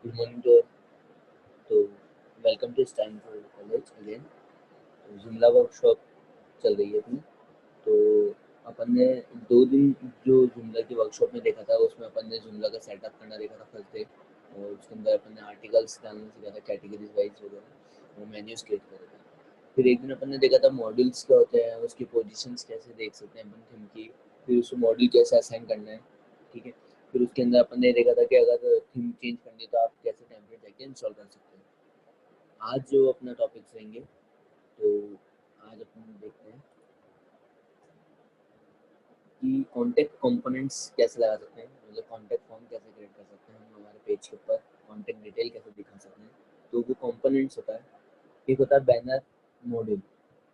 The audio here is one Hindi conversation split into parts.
Good morning to all. तो welcome to Stanford college again. तो जुमला वर्कशॉप चल रही है अपनी। तो अपन ने 2 दिन जो जुमला की वर्कशॉप में देखा था उसमें अपन ने जुमला का सेटअप करना देखा था फर्स्ट डे, और उसके अंदर अपन ने आर्टिकल्स डालना सीखा था, कैटेगरीज वाइज वगैरह, वो मेन्यूज क्रिएट करा था। फिर एक दिन अपन ने देखा था मॉड्यूल्स क्या होते हैं, उसकी पोजीशंस कैसे देख सकते हैं अपन थीम की, फिर उसको मॉड्यूल कैसे असाइन करना है। ठीक है। फिर उसके अंदर अपन ने देखा था कि अगर थीम चेंज करनी है तो आप कैसे टेम्पलेट जाके इंस्टॉल कर सकते हैं। आज जो अपना टॉपिक्स रहेंगे, तो आज अपन देखते हैं कि कॉन्टेक्ट कंपोनेंट्स कैसे लगा सकते हैं, मतलब कॉन्टेक्ट फॉर्म कैसे क्रिएट कर सकते हैं हम हमारे पेज के ऊपर, कॉन्टेक्ट डिटेल कैसे दिखा सकते हैं। तो वो कंपोनेंट्स होता है, एक होता है बैनर मॉड्यूल।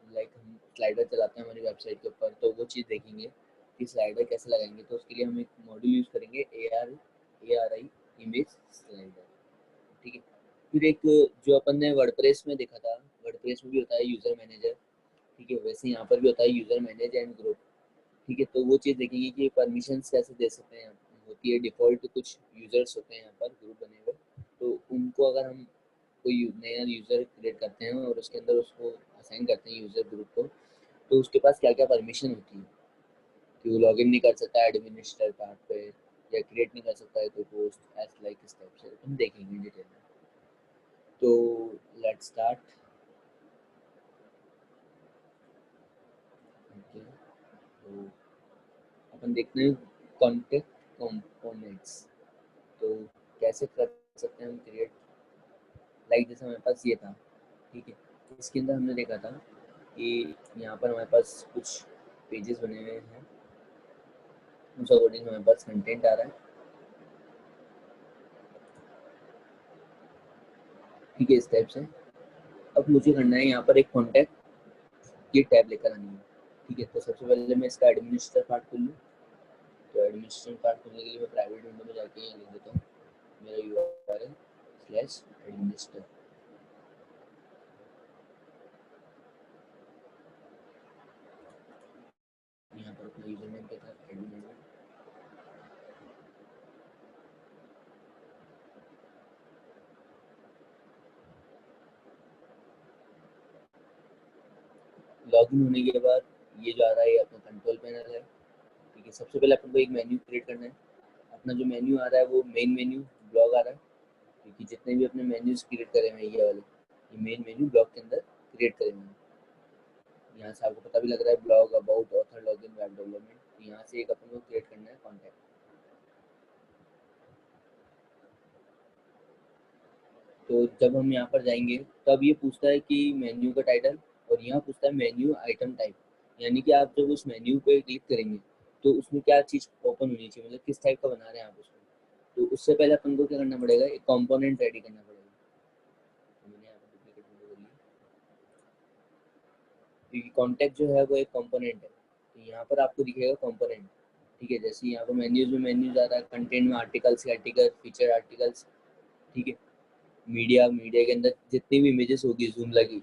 लाइक हम स्लाइडर चलाते हैं हमारी वेबसाइट के ऊपर, तो वो चीज़ देखेंगे कि स्लाइडर कैसे लगाएंगे। तो उसके लिए हम एक मॉड्यूल यूज़ करेंगे, A R I image slider. ठीक है। फिर एक जो अपन ने वर्डप्रेस में देखा था, वर्डप्रेस में भी होता है यूज़र मैनेजर। ठीक है, वैसे यहाँ पर भी होता है यूज़र मैनेज एंड ग्रुप। ठीक है, तो वो चीज़ देखेंगे कि परमिशंस कैसे दे सकते हैं। होती है डिफ़ॉल्ट, कुछ यूज़र्स होते हैं यहाँ पर ग्रुप बने हुए, तो उनको अगर हम कोई नया यूज़र क्रिएट करते हैं और उसके अंदर उसको असाइन करते हैं यूज़र ग्रुप को, तो उसके पास क्या क्या परमिशन होती है कि वो लॉगिन नहीं कर सकता है एडमिनिस्ट्रेटर पार्ट पे, या क्रिएट नहीं कर सकता है कोई पोस्ट एज लाइक इस टाइप से हम देखेंगे डिटेल में। तो लेट्स स्टार्ट। ओके। तो अपन देखते हैं कॉन्टेक्ट कंपोनेंट्स, तो कैसे कर सकते हैं हम क्रिएट। लाइक जैसे हमारे पास ये था, ठीक है, इसके अंदर हमने देखा था कि यहाँ पर हमारे पास कुछ पेजेस बने हुए हैं, उस अकॉर्डिंग हमारे पास कंटेंट आ रहा है। ठीक है, इस टाइप से। अब मुझे करना है यहाँ पर एक कॉन्टैक्ट की टैब लेकर आनी है। ठीक है, तो सबसे पहले मैं इसका एडमिनिस्ट्रेटर पार्ट खोल लूँ। तो एडमिनिस्ट्रेटर पार्ट खोलने के लिए मैं प्राइवेट विंडो में जाके यहाँ लिख देता हूँ मेरा URL स्लैश एडमिनिस्टर। यहाँ पर अपना यूजर नेम के साथ एडमिन नेम। लॉगिन होने के बाद ये जो आ रहा है अपना कंट्रोल पैनल है। ठीक है, सबसे पहले अपन को एक मेन्यू क्रिएट करना है। अपना जो मेन्यू आ रहा है वो मेन मेन्यू ब्लॉग आ रहा है, क्योंकि जितने भी अपने मेन्यूज क्रिएट करे हुए हैं ये वाले, ये मेन मेन्यू ब्लॉग के अंदर क्रिएट करे हुए हैं। यहाँ से आपको पता भी लग रहा है blog about author login web development. यहाँ से एक अपन को क्रिएट करना है कॉन्टैक्ट। तो जब हम यहाँ पर जाएंगे तब ये पूछता है कि मेन्यू का टाइटल, और यहाँ पूछता है मेन्यू आइटम टाइप, यानी कि आप जब उस मेन्यू पे क्लिक करेंगे तो उसमें क्या चीज़ ओपन होनी चाहिए, मतलब किस टाइप का बना रहे हैं आप उसको। तो उससे पहले अपन को क्या करना पड़ेगा, एक कंपोनेंट रेडी करना पड़ेगा। तो मैंने यहाँ पर डुप्लीकेट विंडो कर ली, क्योंकि कॉन्टैक्ट जो है वो एक कंपोनेंट है, तो यहाँ पर आपको दिखेगा कंपोनेंट। ठीक है, जैसे यहाँ पर मेन्यूज में मेन्यूज आ रहा है, कंटेंट में आर्टिकल्स के आर्टिकल, फीचर आर्टिकल्स। ठीक है, मीडिया, मीडिया के अंदर जितनी भी इमेजेस होगी जूमला की,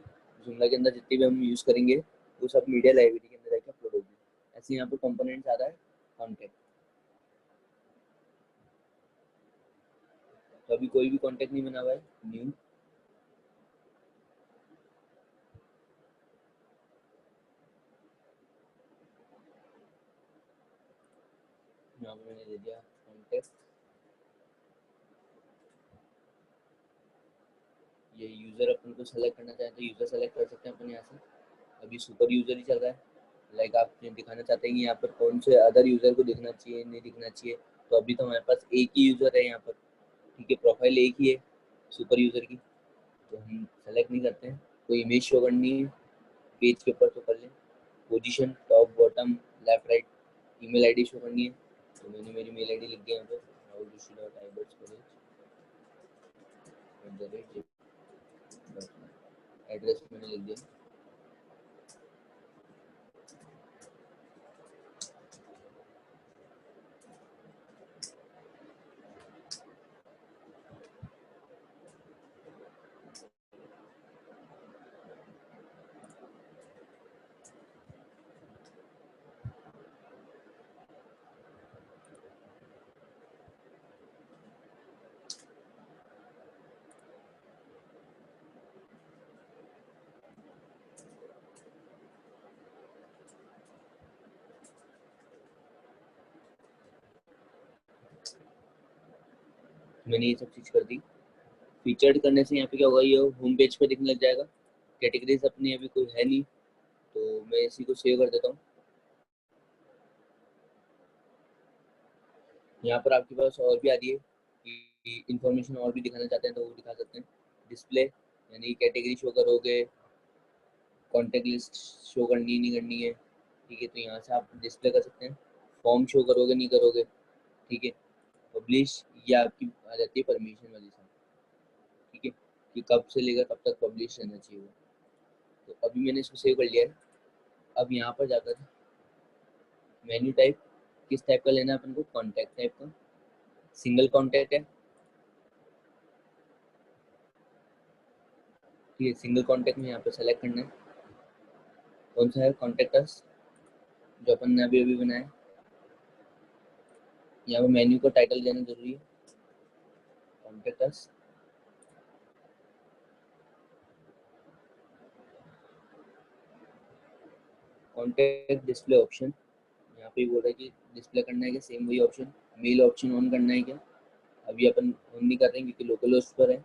जूमला के अंदर जितनी भी हम यूज़ करेंगे वो सब मीडिया लाइब्रेरी के अंदर जाके अपलोड होगी। ऐसे यहाँ पर कंपोनेंट्स आ रहा है कॉन्टैक्ट। तो अभी कोई भी कॉन्टैक्ट नहीं बना हुआ है, न्यू। यहाँ पर मैंने दे दिया कॉन्टैक्ट। ये यूज़र अपन को सेलेक्ट करना चाहें तो यूज़र सेलेक्ट कर सकते हैं अपन यहाँ से। अभी सुपर यूज़र ही चल रहा है। लाइक आप दिखाना चाहते हैं कि यहाँ पर कौन से अदर यूज़र को दिखना चाहिए, नहीं दिखना चाहिए। तो अभी तो हमारे पास एक ही यूज़र है यहाँ पर। ठीक है, प्रोफाइल एक ही है सुपर यूज़र की, तो हम सेलेक्ट नहीं करते हैं। कोई इमेज शो करनी है पेज के ऊपर तो कर लें। Position top bottom left right, email ID show करनी है, तो मैंने मेरी मेल आईडी लिख दिया यहाँ पे, raul@ibertcollege@, एड्रेस मैंने लिख दिया। मैंने ये सब चीज़ कर दी। फीचर्ड करने से यहाँ पे क्या होगा, ये होम पेज पे दिखने लग जाएगा। कैटेगरीज अपनी अभी कोई है नहीं, तो मैं इसी को सेव कर देता हूँ। यहाँ पर आपके पास और भी आ रही है कि इंफॉर्मेशन और भी दिखाना चाहते हैं तो वो दिखा सकते हैं। डिस्प्ले यानी कैटेगरी शो करोगे, कॉन्टेक्ट लिस्ट शो करनी नहीं करनी है, ठीक है, तो यहाँ से आप डिस्प्ले कर सकते हैं। फॉर्म शो करोगे नहीं करोगे, ठीक है। पब्लिश ये आपकी आ जाती है परमिशन वाली साइड, ठीक है, कि कब से लेकर कब तक पब्लिश रहना चाहिए वो। तो अभी मैंने इसको सेव कर लिया है। अब यहाँ पर जाकर मेन्यू टाइप किस टाइप का लेना है अपन को, कॉन्टैक्ट टाइप का। सिंगल कॉन्टैक्ट है, ठीक है। सिंगल कॉन्टैक्ट में यहाँ पे सेलेक्ट करना है कौन सा है, कॉन्टैक्टस जो अपन ने अभी अभी बनाया। यहाँ पे मेन्यू को टाइटल देना जरूरी है, कॉन्टैक्टस। कॉन्टैक्ट डिस्प्ले ऑप्शन, यहाँ पे बोल रहा है कि डिस्प्ले करना है क्या, सेम वही ऑप्शन। मेल ऑप्शन ऑन करना है क्या, अभी अपन ऑन नहीं कर रहे हैं क्योंकि लोकल होस्ट पर है,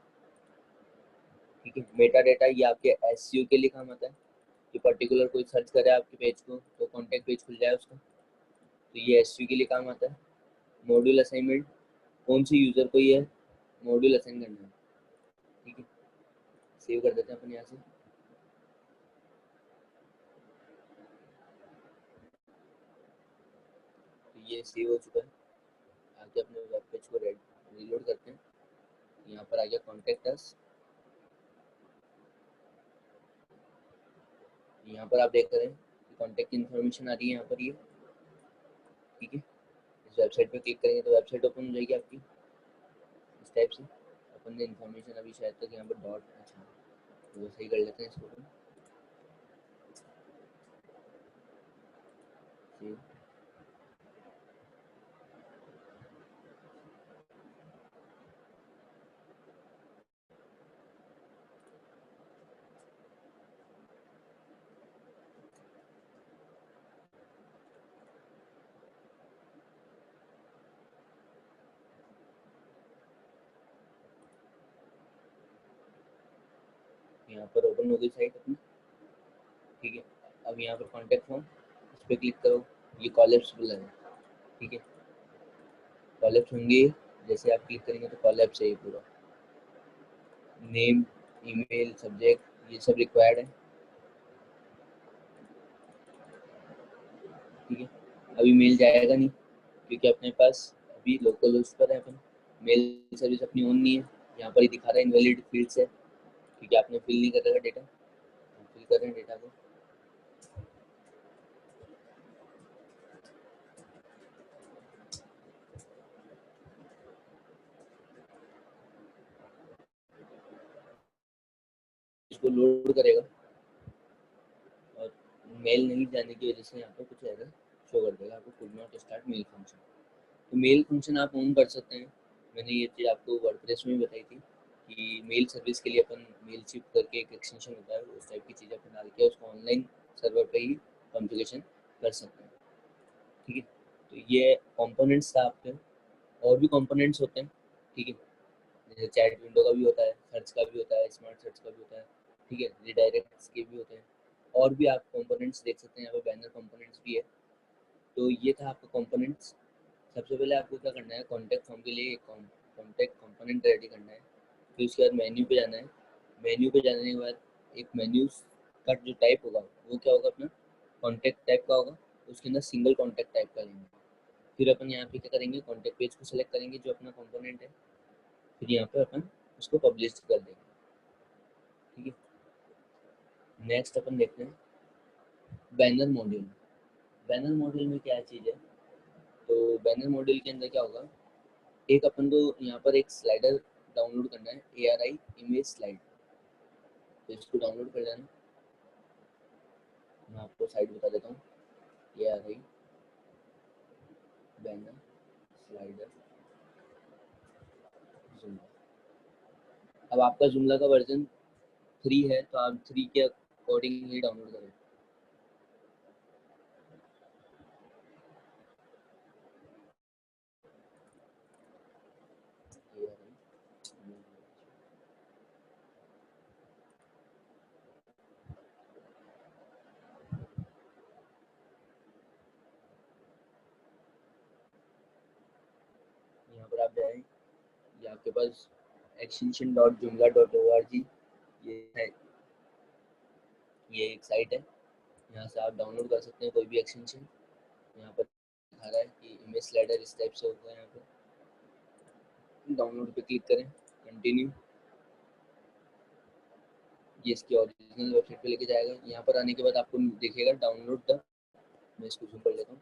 ठीक है। मेटा डेटा ये आपके एसईओ के लिए काम आता है कि पर्टिकुलर कोई सर्च करे आपके पेज को तो कॉन्टैक्ट पेज खुल जाए उसका, तो ये एसईओ के लिए काम आता है। मॉड्यूल असाइनमेंट, कौन से यूजर को ये मॉड्यूल असाइन करना है, ठीक है। सेव कर देते हैं अपन यहाँ से। तो ये सेव हो चुका है। आगे अपने वेब पेज को रीलोड करते हैं। यहाँ पर आ गया कॉन्टैक्ट अस। यहाँ पर आप देख रहे हैं कॉन्टैक्ट की इन्फॉर्मेशन आ रही है यहाँ पर ये, ठीक है। इस वेबसाइट पे क्लिक करेंगे तो वेबसाइट ओपन हो जाएगी आपकी इस टाइप से। अपन ने इन्फॉर्मेशन अभी शायद तक यहाँ पर डॉट, अच्छा तो वो सही कर लेते हैं इसको। सेव। यहाँ पर ओपन हो गई साइट अपनी, ठीक है। अब यहाँ पर कॉन्टैक्ट फॉर्म इस पर क्लिक करो, ये कॉलेप्स है, ठीक है। कॉलेप्स होंगे, जैसे आप क्लिक करेंगे तो कॉलेप्स है ये पूरा। नेम, ईमेल, सब्जेक्ट ये सब रिक्वायर्ड है, ठीक है। अभी मेल जाएगा नहीं क्योंकि अपने पास अभी लोकल होस्ट पर है अपन, मेल सर्विस अपनी ऑन नहीं है। यहाँ पर ही दिखा रहा है इनवैलिड फील्ड्स है क्योंकि आपने फिल नहीं कर रखा डेटा, फिल कर रहे हैं डेटा को। इसको लोड करेगा और मेल नहीं जाने की वजह से यहाँ पर कुछ एरर शो कर देगा आपको, could not start mail function. तो मेल फंक्शन आप ऑन कर सकते हैं। मैंने ये चीज़ आपको वर्डप्रेस में भी बताई थी कि मेल सर्विस के लिए अपन मेल शिप करके एक एक्सटेंशन होता है, उस टाइप की चीज़ अपन डाल के उसको ऑनलाइन सर्वर पे ही कॉन्फ़िगरेशन कर सकते हैं, ठीक है। तो ये कंपोनेंट्स था आपके, और भी कंपोनेंट्स होते हैं, ठीक है। जैसे चैट विंडो का भी होता है, सर्च का भी होता है, स्मार्ट सर्च का भी होता है, ठीक है, रिडायरेक्ट्स के भी होते हैं। और भी आप कंपोनेंट्स देख सकते हैं, यहाँ पे बैनर कंपोनेंट्स भी है। तो ये था आपका कंपोनेंट्स। सबसे पहले आपको क्या करना है, कॉन्टैक्ट फॉर्म के लिए एक कॉन्टैक्ट कंपोनेंट रेडी करना है। फिर उसके बाद मेन्यू पे जाना है। मेन्यू पे जाने के बाद एक मेन्यू का जो टाइप होगा वो क्या होगा अपना, कॉन्टैक्ट टाइप का होगा। उसके अंदर सिंगल कॉन्टैक्ट टाइप का लेंगे। फिर अपन यहाँ पे क्या करेंगे, कॉन्टैक्ट पेज को सिलेक्ट करेंगे जो अपना कंपोनेंट है। फिर यहाँ पे अपन उसको पब्लिश कर देंगे, ठीक है। नेक्स्ट अपन देखते हैं बैनर मॉड्यूल। बैनर मॉड्यूल में क्या चीज़ है, तो बैनर मॉड्यूल के अंदर क्या होगा, एक अपन को यहाँ पर एक स्लाइडर डाउनलोड करना है, ARI इमेज स्लाइड। तो इसको डाउनलोड कर लेना। मैं आपको साइट बता देता हूँ, ARI बैनर स्लाइडर जुमला। अब आपका जुमला का वर्जन 3 है तो आप 3 के अकॉर्डिंग ही डाउनलोड करें। यहाँ पर आप जाएँ, ये आपके पास extension.joomla.org ये है, ये एक साइट है, यहाँ से आप डाउनलोड कर सकते हैं कोई भी एक्सटेंशन। यहाँ पर दिखा रहा है कि इमेज स्लाइडर इस टाइप से होगा। यहाँ पे डाउनलोड पे क्लिक करें, कंटिन्यू, ये इसकी ओरिजिनल वेबसाइट पे लेके जाएगा। यहाँ पर आने के बाद आपको दिखेगा डाउनलोड द, मैं इसको जूम कर लेता हूँ,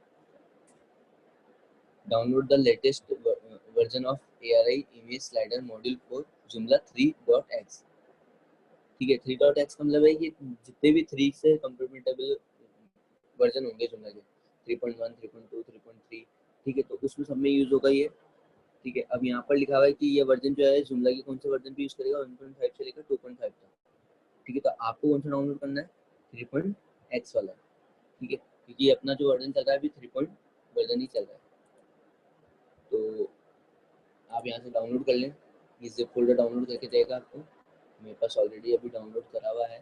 download the latest version of ARI image slider module for Joomla 3.x। ठीक है, 3.x का मतलब है कि जितने भी 3 से कंपैटिबल वर्जन होंगे Joomla के, 3.1, 3.2, 3.3, ठीक है, तो उसमें सब में यूज होगा ये। ठीक है, अब यहाँ पर लिखा हुआ है कि ये वर्जन जो है Joomla के कौन से वर्जन पे यूज करेगा, 1.5 से लेकर 2.5 तक। ठीक है, तो आपको कौन सा डाउनलोड करना है, 3.x वाला। ठीक है, क्योंकि अपना जो वर्जन चल रहा है अभी 3 वर्जन ही चल रहा है। तो आप यहाँ से डाउनलोड कर लें, ये ज़िप फोल्डर डाउनलोड करके देगा आपको। मेरे पास ऑलरेडी अभी डाउनलोड करा हुआ है,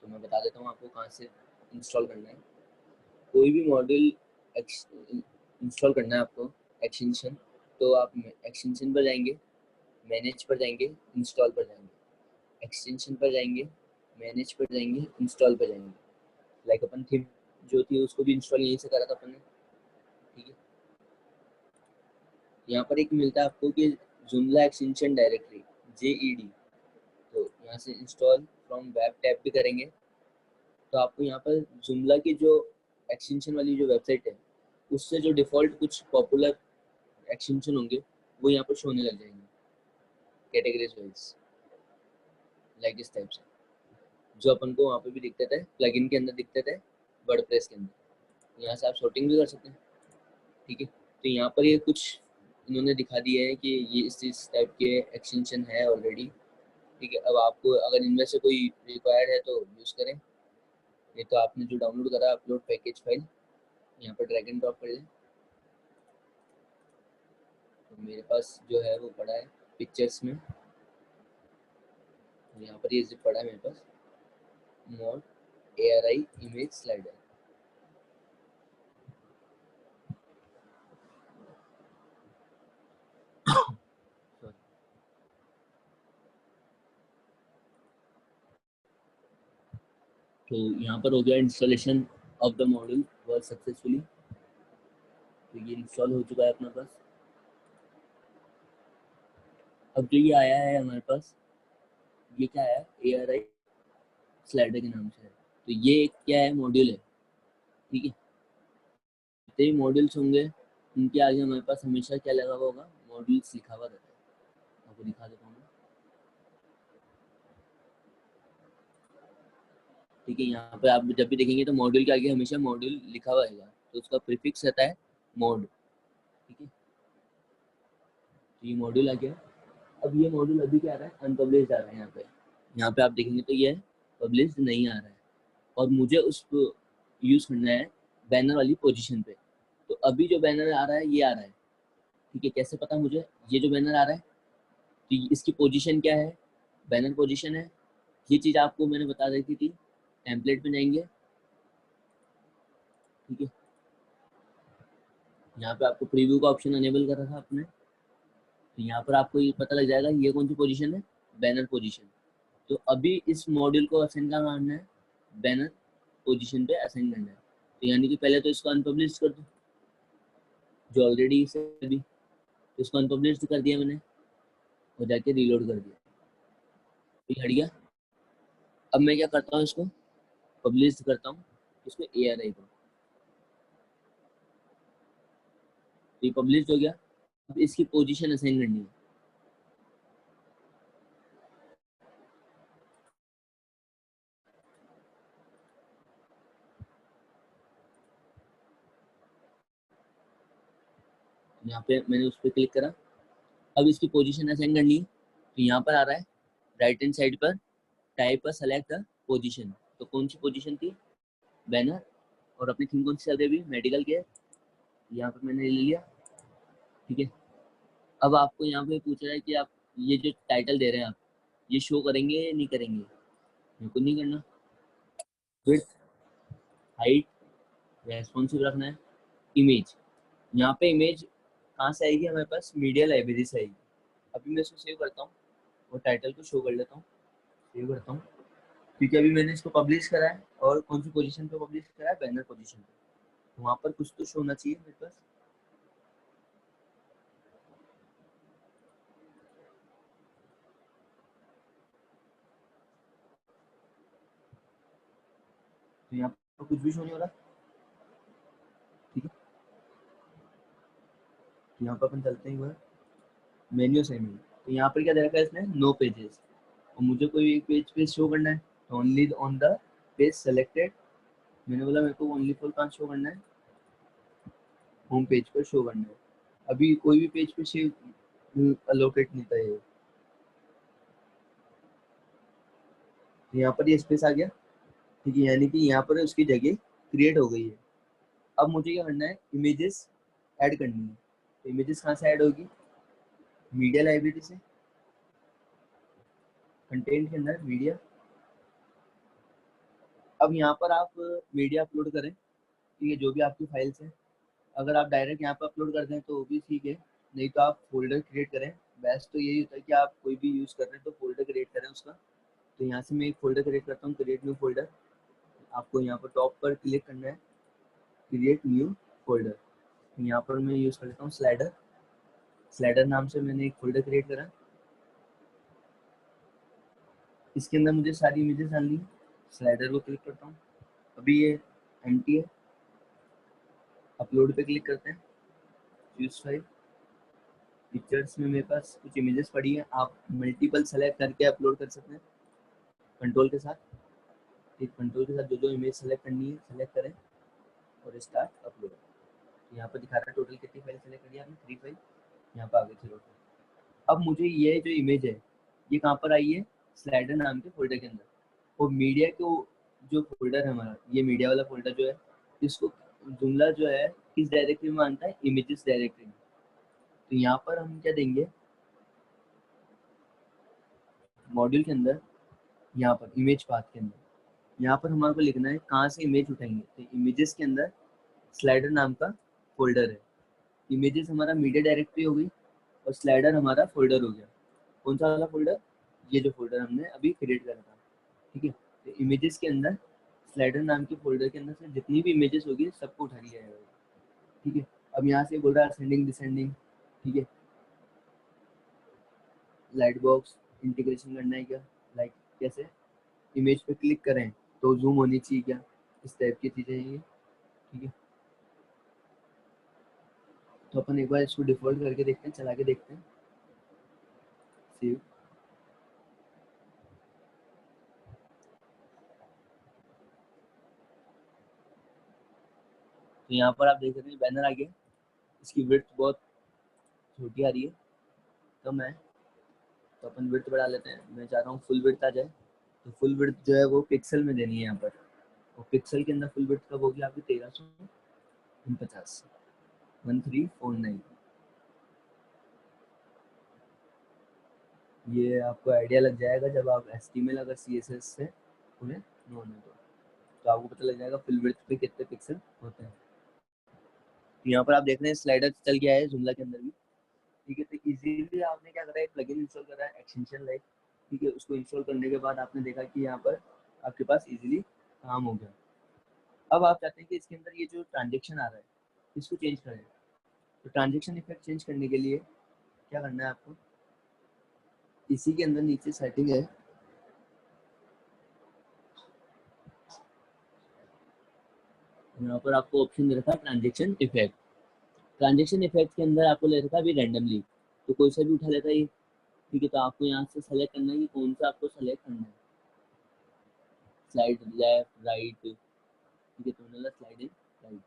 तो मैं बता देता हूँ आपको कहाँ से इंस्टॉल करना है। कोई भी मॉड्यूल इंस्टॉल करना है आपको एक्सटेंशन, तो आप एक्सटेंशन पर जाएंगे, मैनेज पर जाएंगे, इंस्टॉल पर जाएंगे, एक्सटेंशन पर जाएंगे, मैनेज पर जाएंगे, इंस्टॉल पर जाएंगे। लाइक अपन थीम जो थी उसको भी इंस्टॉल यहीं से करा था अपन ने। ठीक है, यहाँ पर एक मिलता है आपको कि Joomla एक्सटेंशन डायरेक्टरी, JED, तो यहाँ से इंस्टॉल फ्रॉम वेब टैब भी करेंगे, तो आपको यहाँ पर Joomla की जो एक्सटेंशन वाली जो वेबसाइट है उससे जो डिफ़ॉल्ट कुछ पॉपुलर एक्सटेंशन होंगे वो यहाँ पर शो होने लग जाएंगे कैटेगरीज वाइज, लाइक इस टाइप से, जो अपन को वहाँ पे भी दिखते थे, प्लगइन के अंदर दिखते थे, वर्डप्रेस के अंदर। यहाँ से आप शॉर्टिंग भी कर सकते हैं। ठीक है, तो यहाँ पर ये कुछ इन्होंने दिखा दिया है कि ये इस टाइप के एक्सटेंशन है ऑलरेडी। ठीक है, अब आपको अगर इनमें से कोई रिक्वायर्ड है तो यूज़ करें, ये तो आपने जो डाउनलोड करा अपलोड पैकेज फाइल यहाँ पर ड्रैग एंड ड्रॉप कर लें। तो मेरे पास जो है वो पड़ा है पिक्चर्स में, यहाँ पर ये जिप पड़ा है मेरे पास, मोड ARI इमेज स्लाइडर। तो यहाँ पर हो गया installation of the module work successfully, तो ये इंस्टॉल हो चुका है अपने पास। अब जो ये आया है हमारे पास, ये क्या है, ARI स्लाइडर के नाम से है, तो ये क्या है, मॉड्यूल है। ठीक है, जितने भी मॉड्यूल्स होंगे उनके आगे हमारे पास हमेशा क्या लगा हुआ होगा, मॉड्यूल्स लिखा हुआ रहता है। आपको दिखा देता हूँ। ठीक है, यहाँ पे आप जब भी देखेंगे तो मॉड्यूल के आगे हमेशा मॉड्यूल लिखा हुआ रहेगा, तो उसका प्रीफिक्स रहता है मोड। ठीक है, तो ये मॉड्यूल आ गया। अब ये मॉड्यूल अभी क्या आ रहा है, अनपब्लिश्ड आ रहा है। यहाँ पे आप देखेंगे तो ये पब्लिश्ड नहीं आ रहा है, और मुझे उसको यूज़ करना है बैनर वाली पोजीशन पे। तो अभी जो बैनर आ रहा है ये आ रहा है। ठीक है, कैसे पता मुझे, ये जो बैनर आ रहा है तो इसकी पोजीशन क्या है, बैनर पोजीशन है। ये चीज़ आपको मैंने बता दी थी, टेम्पलेट पे जाएंगे। ठीक है, यहाँ पे आपको प्रीव्यू का ऑप्शन अनेबल कर रखा है आपने, तो यहाँ पर आपको ये पता लग जाएगा ये कौन सी पोजीशन है, बैनर पोजीशन। तो अभी इस मॉड्यूल को असाइन करना है, बैनर पोजीशन पे असाइन करना है। तो यानी कि पहले तो इसको अनपब्लिश कर दो, जो ऑलरेडी इसे अभी तो इसको अनपब्लिश कर दिया मैंने और जाके रीलोड कर दिया, तो हट गया। अब मैं क्या करता हूँ, इसको पब्लिश करता हूँ, इसको ARI को, ये पब्लिश हो गया। अब इसकी पोजीशन असाइन करनी है। यहाँ पे मैंने उस पर क्लिक करा, अब इसकी पोजीशन असाइन करनी है। तो यहाँ पर आ रहा है राइट हैंड साइड पर टाइप पर सेलेक्ट द पोजीशन, तो कौन सी पोजीशन थी, बैनर, और अपनी थीम कौन सी चल रही है, मेडिकल के, यहाँ पर मैंने ले लिया। ठीक है, अब आपको यहाँ पे पूछ रहा है कि आप ये जो टाइटल दे रहे हैं आप ये शो करेंगे या नहीं करेंगे, बिल्कुल नहीं करना। विड्थ, हाइट, रेस्पॉन्सिव रखना है। इमेज, यहाँ पे इमेज कहाँ से आएगी हमारे पास, मीडिया लाइब्रेरी से आएगी। अभी मैं इसको सेव करता हूँ और टाइटल को शो कर लेता हूँ, सेव करता हूँ, क्योंकि अभी मैंने इसको पब्लिश करा है और कौन सी पोजीशन पे पब्लिश करा है, बैनर पोजीशन पे, तो वहाँ पर कुछ तो शो होना चाहिए मेरे पास। तो यहाँ पर कुछ भी शो नहीं हो रहा, ठीक है। तो यहाँ पर अपन चलते हैं मेन्यू से मेन्यू, तो यहाँ पर क्या दे रखा है इसने, नो पेजेस, और मुझे कोई एक पेज पे शो करना है, तो only on the page selected, मैंने बोला मेरे को ओनली फॉर कहाँ शो करना है, होम पेज पर शो करना है। अभी कोई भी पेज पे शेव अलोकेट नहीं था ये, तो यहाँ पर ये स्पेस आ गया, ठीक है, यानी कि यहाँ पर उसकी जगह क्रिएट हो गई है। अब मुझे क्या करना है, इमेजेस ऐड करनी है, तो इमेजेस कहाँ से ऐड होगी, मीडिया लाइब्रेरी से, कंटेंट के अंदर मीडिया। अब यहाँ पर आप मीडिया अपलोड करें, ठीक है, जो भी आपकी फाइल्स हैं, अगर आप डायरेक्ट यहाँ पर अपलोड कर दें तो वो भी ठीक है, नहीं तो आप फोल्डर क्रिएट करें। बेस्ट तो यही होता है कि आप कोई भी यूज़ कर रहे हैं तो फोल्डर क्रिएट करें उसका। तो यहाँ से मैं एक फोल्डर क्रिएट करता हूँ, क्रिएट न्यू फोल्डर, आपको यहाँ पर टॉप पर क्लिक करना है, क्रिएट न्यू फोल्डर, यहाँ पर मैं यूज़ कर लेता हूँ स्लाइडर, स्लाइडर नाम से मैंने एक फोल्डर क्रिएट करा, इसके अंदर मुझे सारी इमेजेस डालनी है, स्लाइडर को क्लिक करता हूँ, अभी ये एम्प्टी है, अपलोड पे क्लिक करते हैं, चूज फाइल, पिक्चर्स में मेरे पास कुछ इमेजेस पड़ी है, आप मल्टीपल सेलेक्ट करके अपलोड कर सकते हैं कंट्रोल के साथ, एक कंट्रोल के साथ जो जो इमेज सेलेक्ट करनी है सेलेक्ट करें और स्टार्ट अपलोड। यहाँ पर दिखा रहा है टोटल कितनी फाइल सेलेक्ट करी है आपने, 3 फाइल, यहाँ पर आगे चलो। अब मुझे ये जो इमेज है ये कहाँ पर आई है, स्लाइडर नाम के फोल्डर के अंदर, और मीडिया को जो फोल्डर है हमारा, ये मीडिया वाला फोल्डर जो है, इसको जुमला जो है किस डायरेक्टरी में मानता है, इमेजेस डायरेक्टरी में। तो यहाँ पर हम क्या देंगे, मॉड्यूल के अंदर, यहाँ पर इमेज पाथ के अंदर, यहाँ पर हमारे को लिखना है कहाँ से इमेज उठाएंगे, तो इमेजेस के अंदर स्लाइडर नाम का फोल्डर है, इमेजेस हमारा मीडिया डायरेक्टरी हो गई और स्लाइडर हमारा फोल्डर हो गया। कौन सा वाला फोल्डर, ये जो फोल्डर हमने अभी क्रिएट करा था, ठीक है। तो इमेजेस के अंदर स्लाइडर नाम के फोल्डर के अंदर से जितनी भी इमेजेस होगी सबको उठा लिया जाएगा, ठीक है। अब यहाँ से बोल रहा है असेंडिंग डिसेंडिंग, ठीक है, लाइट बॉक्स इंटीग्रेशन करना है क्या, लाइक कैसे, इमेज पे क्लिक करें तो जूम होनी चाहिए क्या, इस टाइप की चीज़ें हैं ये, ठीक है। तो अपन एक बार इसको डिफॉल्ट करके देखते हैं, चला के देखते हैं, सेव। तो यहाँ पर आप देख सकते हैं बैनर आ गया, इसकी विड्थ बहुत छोटी आ रही है, कम है, तो अपन विड्थ बढ़ा लेते हैं, मैं चाह रहा हूँ फुल विड्थ आ जाए। तो फुल विड्थ जो है वो पिक्सल में देनी है यहाँ पर, और पिक्सल के अंदर फुल विड्थ कब होगी आपकी, 1349, 1349। ये आपको आइडिया लग जाएगा जब आप HTML अगर CSS से उन्हें नोन है तो आपको पता लग जाएगा फुल विड्थ पे कितने पिक्सल होते हैं। तो यहाँ पर आप देख रहे हैं स्लाइडर चल गया है जुमला के अंदर भी, ठीक है। तो इजीली आपने क्या करा है, प्लगइन इंस्टॉल करा है एक्सटेंशन लाइक, ठीक है, उसको इंस्टॉल करने के बाद आपने देखा कि यहाँ पर आपके पास इजीली काम हो गया। अब आप चाहते हैं कि इसके अंदर ये जो ट्रांजेक्शन आ रहा है इसको चेंज करें, तो ट्रांजेक्शन इफेक्ट चेंज करने के लिए क्या करना है आपको, इसी के अंदर नीचे सेटिंग है, यहाँ पर आपको ऑप्शन दे रखा है ट्रांजेक्शन इफेक्ट, ट्रांजेक्शन इफेक्ट के अंदर आपको ले रखा है अभी रैंडमली, तो कोई सा भी उठा लेता है ये, ठीक है। तो आपको यहाँ से सेलेक्ट करना है कि कौन सा आपको सेलेक्ट करना है, स्लाइड लेफ्ट राइट, ठीक है, तो मैंने स्लाइड इन राइट,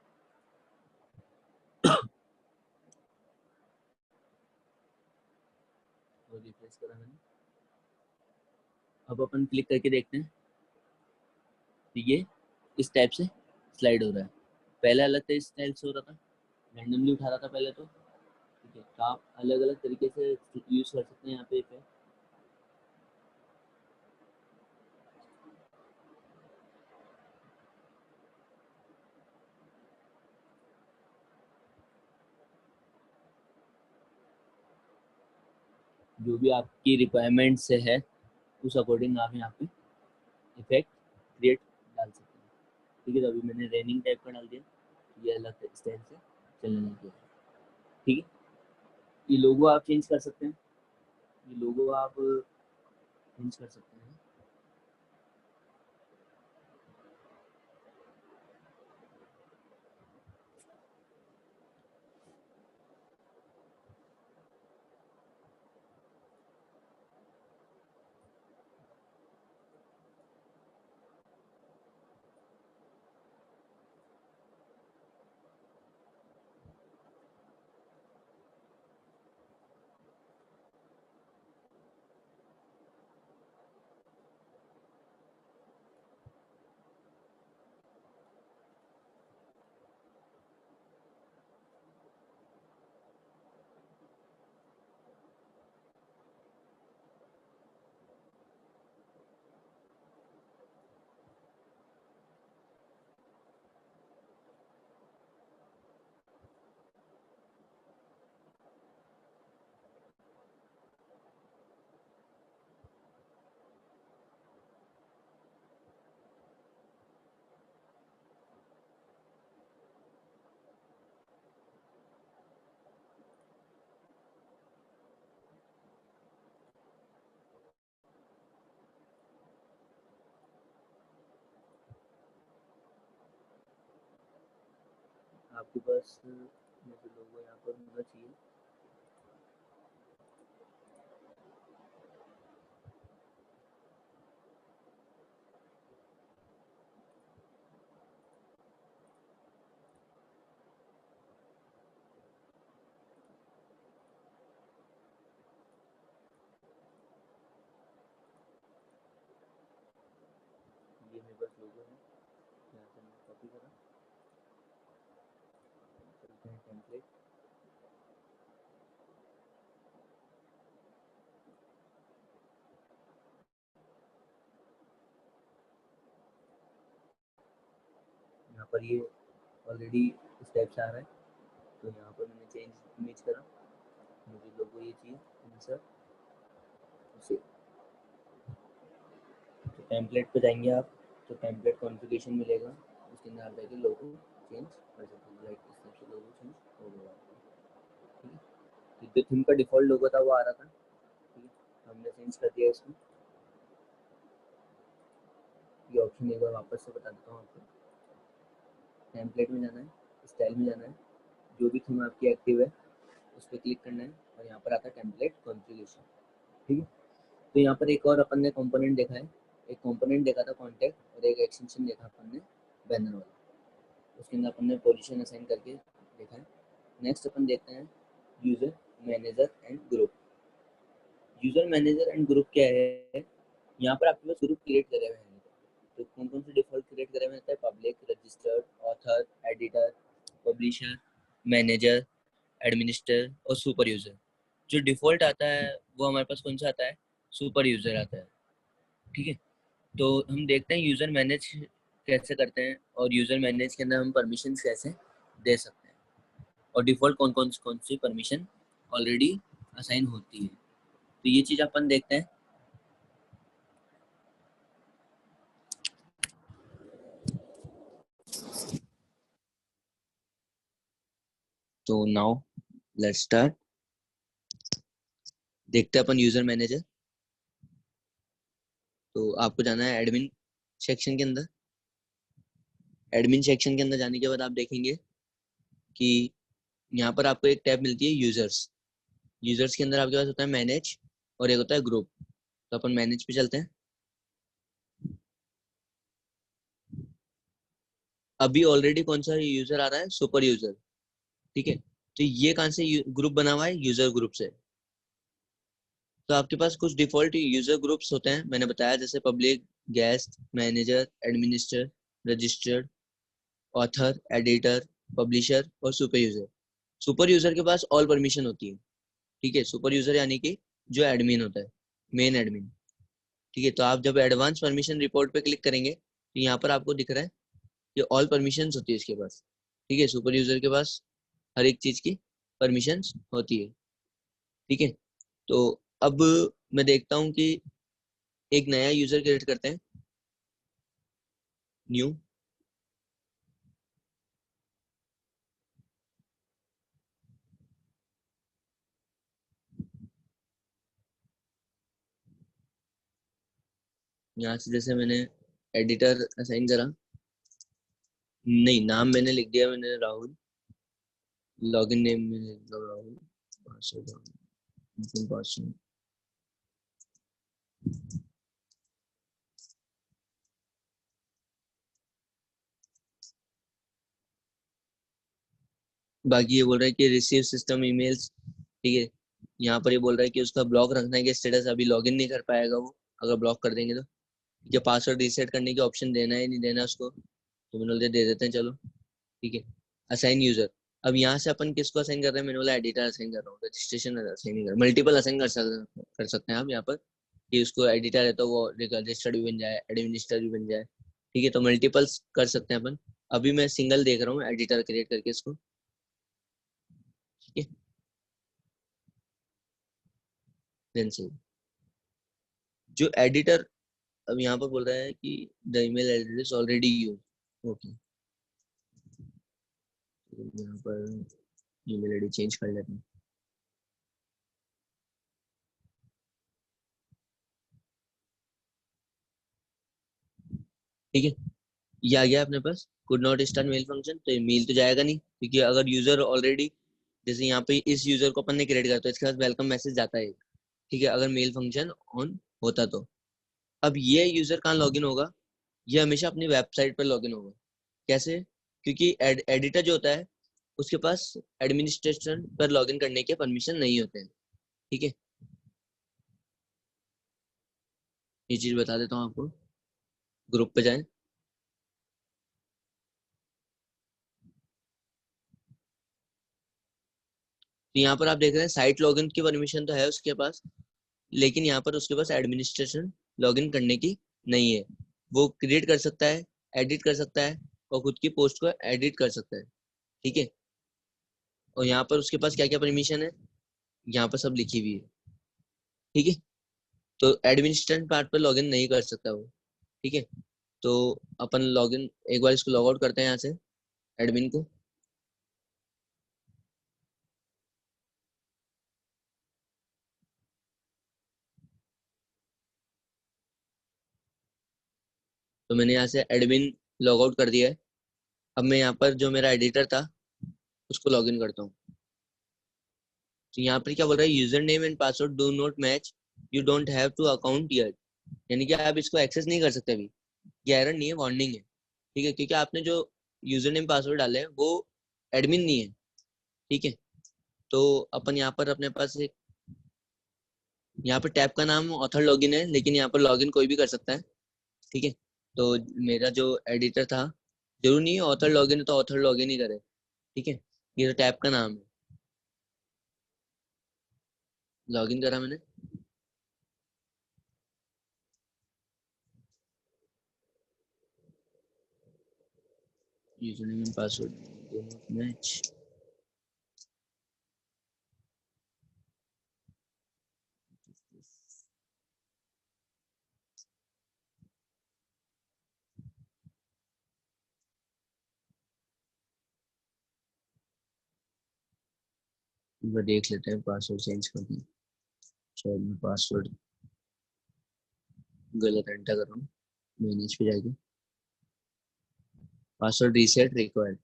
और रिफ्रेश करा मैंने। अब अपन क्लिक करके देखते हैं, तो ये इस टाइप से स्लाइड हो रहा है, पहले अलग से इस टाइप से हो रहा था, रैंडमली उठा रहा था पहले तो, ठीक है। तो आप अलग अलग तरीके से यूज़ कर सकते हैं यहाँ पे इफेक्ट। जो भी आपकी रिक्वायरमेंट से है उस अकॉर्डिंग आप यहाँ पे इफेक्ट क्रिएट डाल सकते हैं। ठीक है, तो अभी मैंने रेनिंग टाइप का डाल दिया, ये अलग स्टाइल से चलने लग गया। ठीक है, ये लोगो आप चेंज कर सकते हैं, ये लोगो आप चेंज कर सकते हैं। आपके पास मुझे लोगो यहाँ पर होना चाहिए। ये मेरे पास लोगो है, यहाँ से मैं कॉपी करा, चलते हैं टेम्पलेट। यहाँ पर ये ऑलरेडी इस टाइप से आ रहा है, तो यहाँ पर मैंने चेंज इमेज करा, मुझे लोगो ये चाहिए, इंसर्ट उसे, तो टेम्पलेट पे जाएंगे आप, तो टेम्पलेट कॉन्फ़िगरेशन मिलेगा, उसके अंदर आप जाके लोगो चेंज कर सकते हैं। लाइक इस तरह से लोगो चेंज हो गया। ठीक है, तो जो थीम का डिफ़ॉल्ट लोगो था वो आ रहा था, ठीक है, हमने चेंज कर दिया इसको। ये ऑप्शन एक बार वापस से बता देता हूँ आपको। टेम्पलेट में जाना है, स्टाइल में जाना है, जो भी थीम आपकी एक्टिव है उस पर क्लिक करना है, और यहाँ पर आता है टेम्पलेट कॉन्फ़िगरेशन। ठीक है, तो यहाँ पर एक और अपन ने कंपोनेंट देखा है, एक कंपोनेंट देखा था कॉन्टैक्ट, और एक एक्सटेंशन देखा अपन ने बैनर वाला, उसके अंदर अपन ने पोजीशन असाइन करके देखा है। नेक्स्ट अपन देखते हैं user manager and group. User manager and group क्या है, यहाँ पर आपके पास ग्रुप क्रिएट करे हुए हैं, तो कौन कौन से डिफ़ॉल्ट क्रिएट करे हुए हैं, public, registered, author, editor, publisher, manager, administer और सुपर यूज़र। जो डिफ़ॉल्ट आता है वो हमारे पास कौन सा आता है, सुपर यूज़र आता है। ठीक है, तो हम देखते हैं यूज़र मैनेज कैसे करते हैं, और यूज़र मैनेज के अंदर हम परमिशन कैसे दे सकते हैं, और डिफ़ॉल्ट कौन सी परमिशन ऑलरेडी असाइन होती है, तो ये चीज़ अपन देखते हैं। तो नाउ लेट्स स्टार्ट। देखते हैं अपन यूज़र मैनेजर। तो आपको जाना है एडमिन सेक्शन के अंदर। एडमिन सेक्शन के अंदर जाने के बाद आप देखेंगे कि यहाँ पर आपको एक टैब मिलती है यूजर्स। यूजर्स के अंदर आपके पास होता है मैनेज और एक होता है ग्रुप। तो अपन मैनेज पे चलते हैं। अभी ऑलरेडी कौन सा यूजर आ रहा है, सुपर यूजर। ठीक है, तो ये कहाँ से ग्रुप बना हुआ है, यूजर ग्रुप से। तो आपके पास कुछ डिफॉल्ट यूजर ग्रुप्स होते हैं, मैंने बताया, जैसे public, guest, manager, administer, registered, author, editor, publisher और सुपर यूजर। सुपर यूजर के पास ऑल परमिशन होती है। ठीक है, सुपर यूजर यानी कि जो एडमिन होता है, मेन एडमिन। ठीक है, तो आप जब एडवांस परमिशन रिपोर्ट पे क्लिक करेंगे तो यहाँ पर आपको दिख रहा है कि ऑल परमिशंस होती है इसके पास। ठीक है, सुपर यूजर के पास हर एक चीज की परमिशंस होती है। ठीक है, तो अब मैं देखता हूँ कि एक नया यूजर क्रिएट करते हैं, न्यू। यहाँ से जैसे मैंने एडिटर असाइन करा, नहीं नाम मैंने लिख दिया, मैंने राहुल, लॉगिन नेम मैंने लिख दिया राहुल, पासवर्ड पासवर्ड। बाकी ये बोल रहा है कि रिसीव सिस्टम ईमेल्स, ठीक है। यहाँ पर ये बोल रहा है कि उसका ब्लॉक रखना है कि स्टेटस अभी लॉगिन नहीं कर पाएगा वो, अगर ब्लॉक कर देंगे तो। ठीक है, पासवर्ड रीसेट करने की ऑप्शन देना है नहीं देना उसको, तो मैंने बोला दे देते हैं चलो। ठीक है, असाइन यूजर। अब यहाँ से अपन किसको असाइन कर रहे हैं, मैंने बोला एडिटर असाइन कर रहा हूँ, रजिस्ट्रेशन असाइन नहीं कर, मल्टीपल असाइन कर सकते हैं आप यहाँ पर, कि उसको एडिटर है तो वो रजिस्टर्ड भी बन जाए, एडमिनिस्टर भी बन जाए। ठीक है, तो मल्टीपल्स कर सकते हैं अपन। अभी मैं सिंगल देख रहा हूँ एडिटर क्रिएट करके इसको। ठीक है, देन से जो एडिटर, अब यहाँ पर बोल रहा है कि the email address already use. Okay, यहाँ पर ईमेल आईडी चेंज कर लेते हैं। ठीक है, ये आ गया अपने पास, could not start mail function, तो ये मेल तो जाएगा नहीं, क्योंकि अगर यूजर ऑलरेडी, जैसे यहाँ पे इस यूजर को अपन ने क्रिएट किया तो इसके पास वेलकम मैसेज जाता है। ठीक है, अगर मेल फंक्शन ऑन होता तो। अब ये यूजर कहाँ लॉगिन होगा, ये हमेशा अपनी वेबसाइट पर लॉगिन होगा। कैसे, क्योंकि एडिटर जो होता है उसके पास एडमिनिस्ट्रेशन पर लॉगिन करने के परमिशन नहीं होते हैं। ठीक है, ये चीज बता देता हूँ आपको। ग्रुप पे जाएं, तो यहाँ पर आप देख रहे हैं साइट लॉगिन की परमिशन तो है उसके पास, लेकिन यहाँ पर उसके पास एडमिनिस्ट्रेशन लॉगिन करने की नहीं है। वो क्रिएट कर सकता है, एडिट कर सकता है, और खुद की पोस्ट को एडिट कर सकता है। ठीक है, और यहाँ पर उसके पास क्या क्या परमिशन है, यहाँ पर सब लिखी हुई है। ठीक है, तो एडमिनिस्ट्रेशन पार्ट पर लॉगिन नहीं कर सकता वो। ठीक है, तो अपन लॉगिन एक बार इसको लॉग आउट करते हैं यहाँ से, एडमिन को। तो मैंने यहाँ से एडमिन लॉग आउट कर दिया है। अब मैं यहाँ पर जो मेरा एडिटर था उसको लॉगिन करता हूँ। तो यहाँ पर क्या बोल रहा है, user name and password do not match, you don't have to account yet. यानी कि आप इसको एक्सेस नहीं कर सकते अभी, ये एरर नहीं है, वार्निंग है। ठीक है, क्योंकि आपने जो यूजर नेम पासवर्ड डाले हैं वो एडमिन नहीं है। ठीक है, तो अपन यहाँ पर अपने पास एक, यहाँ पर टैब का नाम ऑथर लॉगिन है, लेकिन यहाँ पर लॉगिन कोई भी कर सकता है। ठीक है, तो मेरा जो एडिटर था, जरूर नहीं है ऑथर लॉगिन है तो ऑथर लॉगिन ही करे। ठीक है, ये तो टैब का नाम है, लॉगिन करा मैंने। User name and password match. देख लेते हैं, पासवर्ड चेंज कर दूँ, शायद मैं पासवर्ड गलत एंटर कर रहा हूँ। मैनेज पे जाएगी, पासवर्ड रीसेट रिक्वायर्ड।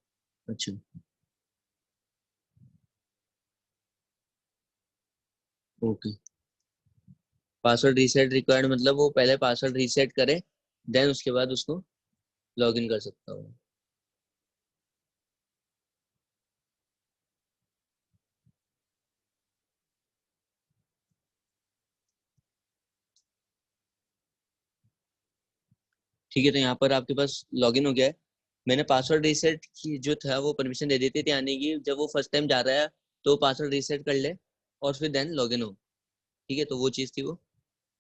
अच्छा, ओके, पासवर्ड रीसेट रिक्वायर्ड मतलब वो पहले पासवर्ड रीसेट करे, देन उसके बाद उसको लॉगिन कर सकता हूँ। ठीक है, तो यहाँ पर आपके पास लॉगिन हो गया है। मैंने पासवर्ड रीसेट की जो था वो परमिशन दे दी थी, यानी कि जब वो फर्स्ट टाइम जा रहा है तो पासवर्ड रीसेट कर ले और फिर देन लॉगिन हो। ठीक है, तो वो चीज़ थी वो।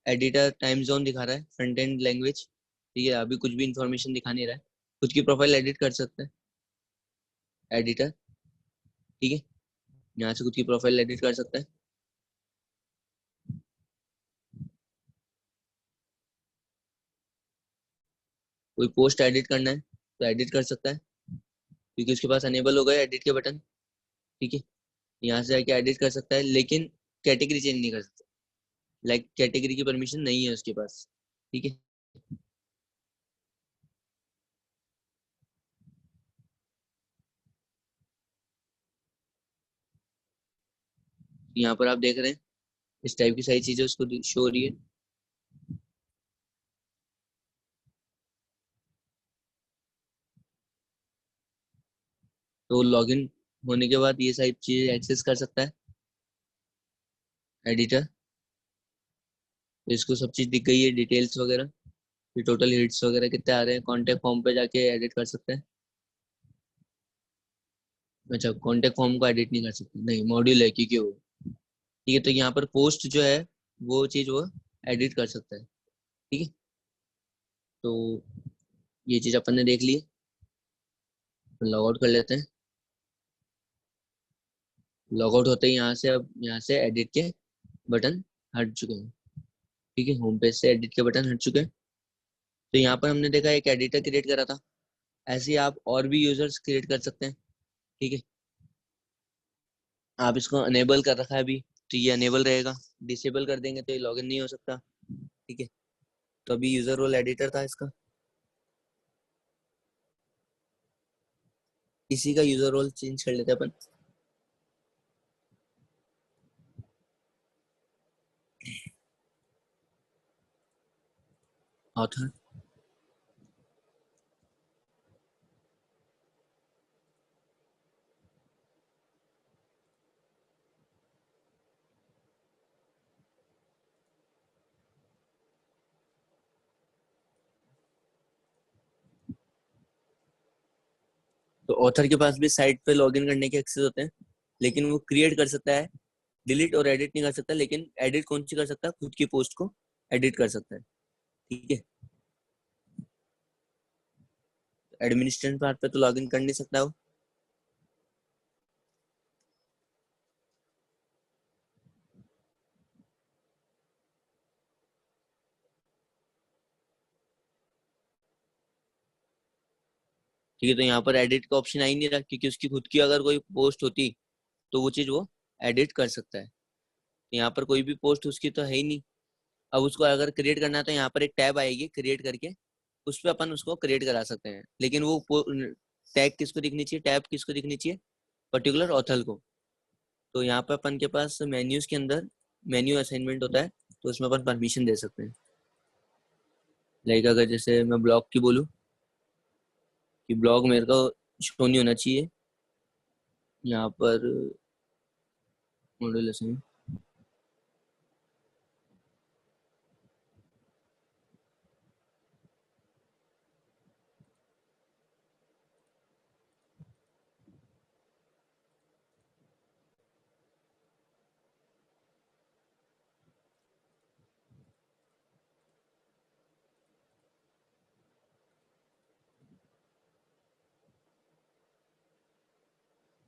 एडिटर टाइम जोन दिखा रहा है, फ्रंट एंड लैंग्वेज। ठीक है, अभी कुछ भी इंफॉर्मेशन दिखा नहीं रहा है। खुद की प्रोफाइल एडिट कर सकते हैं एडिटर। ठीक है, यहाँ से खुद की प्रोफाइल एडिट कर सकते हैं। कोई पोस्ट एडिट करना है तो एडिट कर सकता है, क्योंकि उसके पास अनेबल हो गया एडिट के बटन। ठीक है, यहाँ से आके एडिट कर सकता है, लेकिन कैटेगरी चेंज नहीं कर सकता, लाइक कैटेगरी की परमिशन नहीं है उसके पास। ठीक है, यहाँ पर आप देख रहे हैं इस टाइप की सारी चीजें उसको शो हो रही है। तो लॉगिन होने के बाद ये सारी चीजें एक्सेस कर सकता है एडिटर। तो इसको सब चीज दिख गई है, डिटेल्स वगैरह, ये टोटल हिट्स वगैरह कितने आ रहे हैं। कॉन्टेक्ट फॉर्म पे जाके एडिट कर सकते हैं। अच्छा, कॉन्टेक्ट फॉर्म को एडिट नहीं कर सकते, नहीं मॉड्यूल है क्योंकि वो। ठीक है, तो यहाँ पर पोस्ट जो है वो चीज वो एडिट कर सकता है। ठीक है, तो ये चीज अपन ने देख ली। लॉग आउट कर लेते हैं। लॉग आउट होते ही यहाँ से, अब यहाँ से एडिट के बटन हट चुके हैं। ठीक है, होम पेज से एडिट के बटन हट चुके हैं। तो यहाँ पर हमने देखा एक एडिटर क्रिएट करा था, ऐसे ही आप और भी यूजर्स क्रिएट कर सकते हैं। ठीक है, आप इसको अनेबल कर रखा है अभी, तो ये अनेबल रहेगा। डिसेबल कर देंगे तो ये लॉगिन नहीं हो सकता। ठीक है, तो अभी यूजर रोल एडिटर था इसका, इसी का यूजर रोल चेंज कर लेते हैं अपन। ऑथर, तो ऑथर के पास भी साइट पे लॉगिन करने के एक्सेस होते हैं, लेकिन वो क्रिएट कर सकता है, डिलीट और एडिट नहीं कर सकता। लेकिन एडिट कौन सी कर सकता है, खुद की पोस्ट को एडिट कर सकता है। ठीक है, एडमिनिस्ट्रेशन पार्ट पे तो लॉगिन कर नहीं सकता वो। ठीक है, तो यहाँ पर एडिट का ऑप्शन आ ही नहीं रहा, क्योंकि उसकी खुद की अगर कोई पोस्ट होती तो वो चीज वो एडिट कर सकता है। तो यहाँ पर कोई भी पोस्ट उसकी तो है ही नहीं। अब उसको अगर क्रिएट करना है तो यहाँ पर एक टैब आएगी क्रिएट करके, उस पर अपन उसको क्रिएट करा सकते हैं। लेकिन वो टैग किसको दिखनी चाहिए, टैब किसको दिखनी चाहिए, पर्टिकुलर ऑथर को। तो यहाँ पे अपन के पास मेन्यूज के अंदर मेन्यू असाइनमेंट होता है, तो उसमें अपन परमिशन दे सकते हैं। लाइक अगर जैसे मैं ब्लॉग की बोलूँ कि ब्लॉग मेरे को शो नहीं होना चाहिए यहाँ पर मॉड्यूल असाइन।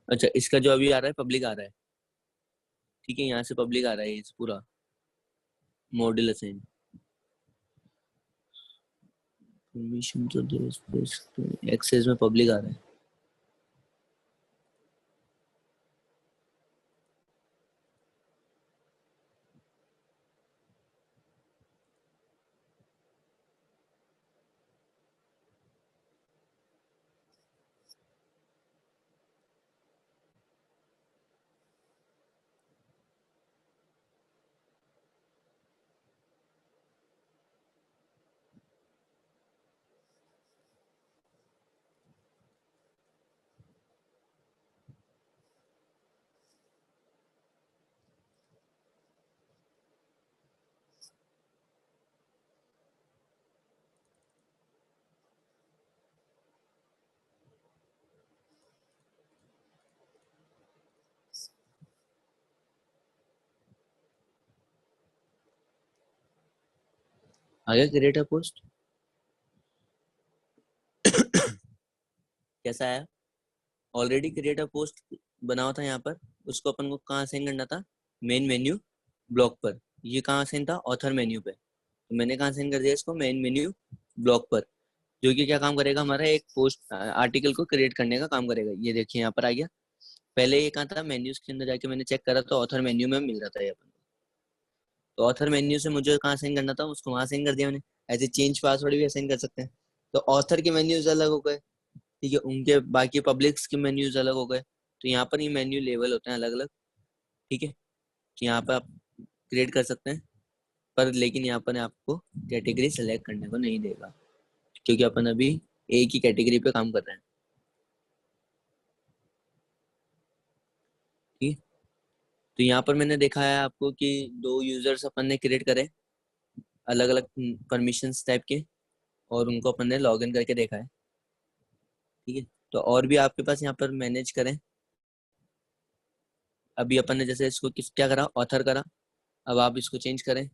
अच्छा, इसका जो अभी आ रहा है पब्लिक आ रहा है। ठीक है, यहाँ से पब्लिक आ रहा है इस पूरा मॉड्यूल असाइन। परमिशन तो दे सकते हैं, एक्सेस में पब्लिक आ रहा है। आगे क्रिएट अ पोस्ट कैसा है, ऑलरेडी क्रिएट अ पोस्ट बना हुआ था यहाँ पर। उसको अपन को कहाँ असाइन करना था, मेन मेन्यू ब्लॉक पर। ये कहाँ असाइन था, ऑथर मेन्यू पे। तो मैंने कहाँ असाइन कर दिया इसको, मेन मेन्यू ब्लॉक पर। जो कि क्या काम करेगा, हमारा एक पोस्ट आर्टिकल को क्रिएट करने का काम करेगा। ये देखिए यहाँ पर आ गया। पहले ये कहाँ था, मेन्यूज के अंदर जाके मैंने चेक करा तो ऑथर मेन्यू में मिल रहा था ये अपन को। तो ऑथर मेन्यू से मुझे कहाँ साइन करना था, उसको वहां साइन कर दिया मैंने। ऐसे चेंज पासवर्ड भी असाइन कर सकते हैं। तो ऑथर के मेन्यूज अलग हो गए, ठीक है, उनके बाकी पब्लिक्स के मेन्यूज अलग हो गए। तो यहाँ पर ये मेन्यू लेवल होते हैं अलग अलग, ठीक है। तो यहाँ पर आप क्रिएट कर सकते हैं, पर लेकिन यहाँ पर आपको कैटेगरी सेलेक्ट करने को नहीं देगा, क्योंकि अपन अभी एक ही कैटेगरी पे काम कर रहे हैं, ठीक है। तो यहाँ पर मैंने देखा है आपको कि दो यूजर्स अपन ने क्रिएट करे, अलग अलग परमिशंस टाइप के, और उनको अपन ने लॉग इन करके देखा है, ठीक है। तो और भी आपके पास यहाँ पर मैनेज करें। अभी अपन ने जैसे इसको किस क्या करा, ऑथर करा। अब आप इसको चेंज करें,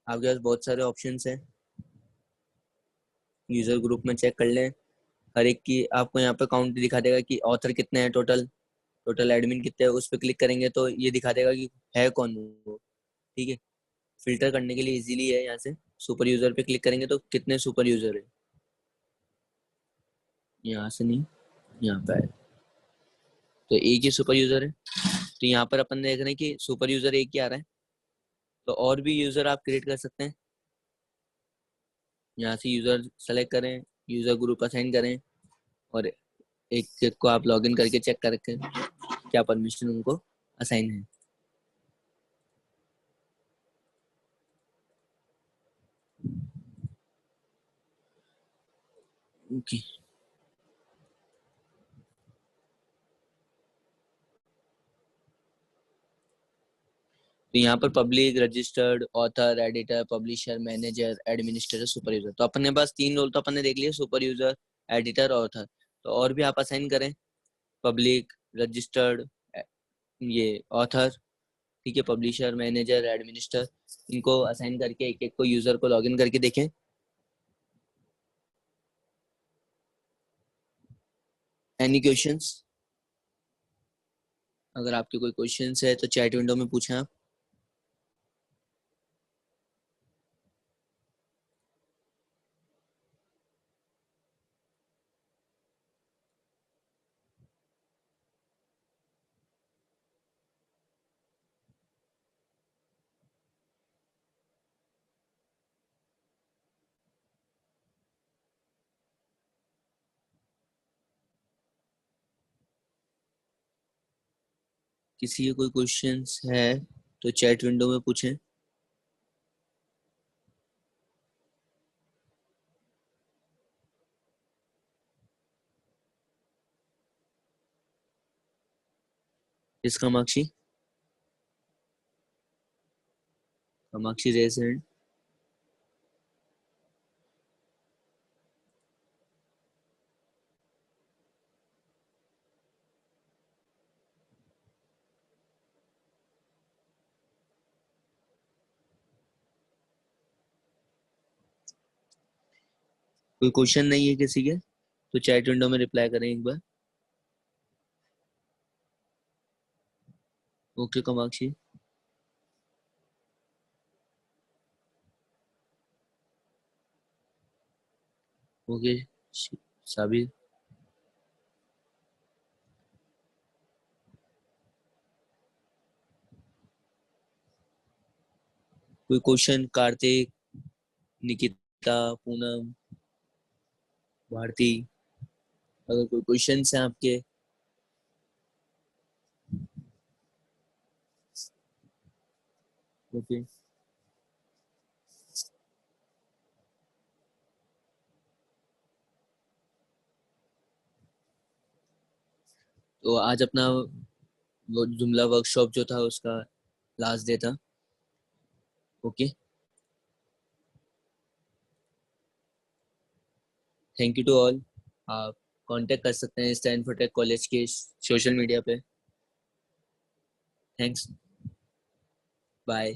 आपके पास बहुत सारे ऑप्शंस हैं। यूजर ग्रुप में चेक कर लें, हर एक की आपको यहाँ पे काउंट दिखा देगा कि ऑथर कितने हैं टोटल, टोटल एडमिन कितने हैं। उस पर क्लिक करेंगे तो ये दिखा देगा कि है कौन वो, ठीक है। फिल्टर करने के लिए इजीली है, यहाँ से सुपर यूजर पे क्लिक करेंगे तो कितने सुपर यूजर है, यहाँ से नहीं, यहाँ पे है। तो एक ही सुपर यूजर है। तो यहाँ पर अपन देख रहे हैं कि सुपर यूजर एक ही आ रहा है। तो और भी यूजर आप क्रिएट कर सकते हैं। यहाँ से यूजर सेलेक्ट करें, यूजर ग्रुप असाइन करें, और एक एक को आप लॉगिन करके चेक करके क्या परमिशन उनको असाइन है। ओके। तो यहाँ पर public, registered, author, editor, publisher, manager, administrator, super user. तो अपने पास तीन रोल तो अपन ने देख लिया, सुपर यूजर, एडिटर, ऑथर। तो और भी आप असाइन करें, पब्लिक, रजिस्टर्ड, ये ऑथर, ठीक है, पब्लिशर, मैनेजर, एडमिनिस्टर। इनको असाइन करके एक एक को यूजर को लॉगिन करके देखें। Any questions? अगर आपके कोई क्वेश्चंस है तो चैट विंडो में पूछें आप। किसी के कोई क्वेश्चंस है तो चैट विंडो में पूछें। इस कामाक्षी, कामाक्षी रेज हैंड। कोई क्वेश्चन नहीं है किसी के तो चैट विंडो में रिप्लाई करें एक बार। ओके कामाक्षी। ओके साबिर। कोई क्वेश्चन, कार्तिक, निकिता, पूनम, भारती, अगर कोई क्वेश्चन है आपके। ओके। तो आज अपना वो जुमला वर्कशॉप जो था उसका लास्ट डे था। Okay. Thank you to all. आप कांटेक्ट कर सकते हैं स्टैनफोर्ड टेक कॉलेज के सोशल मीडिया पे। थैंक्स। बाय।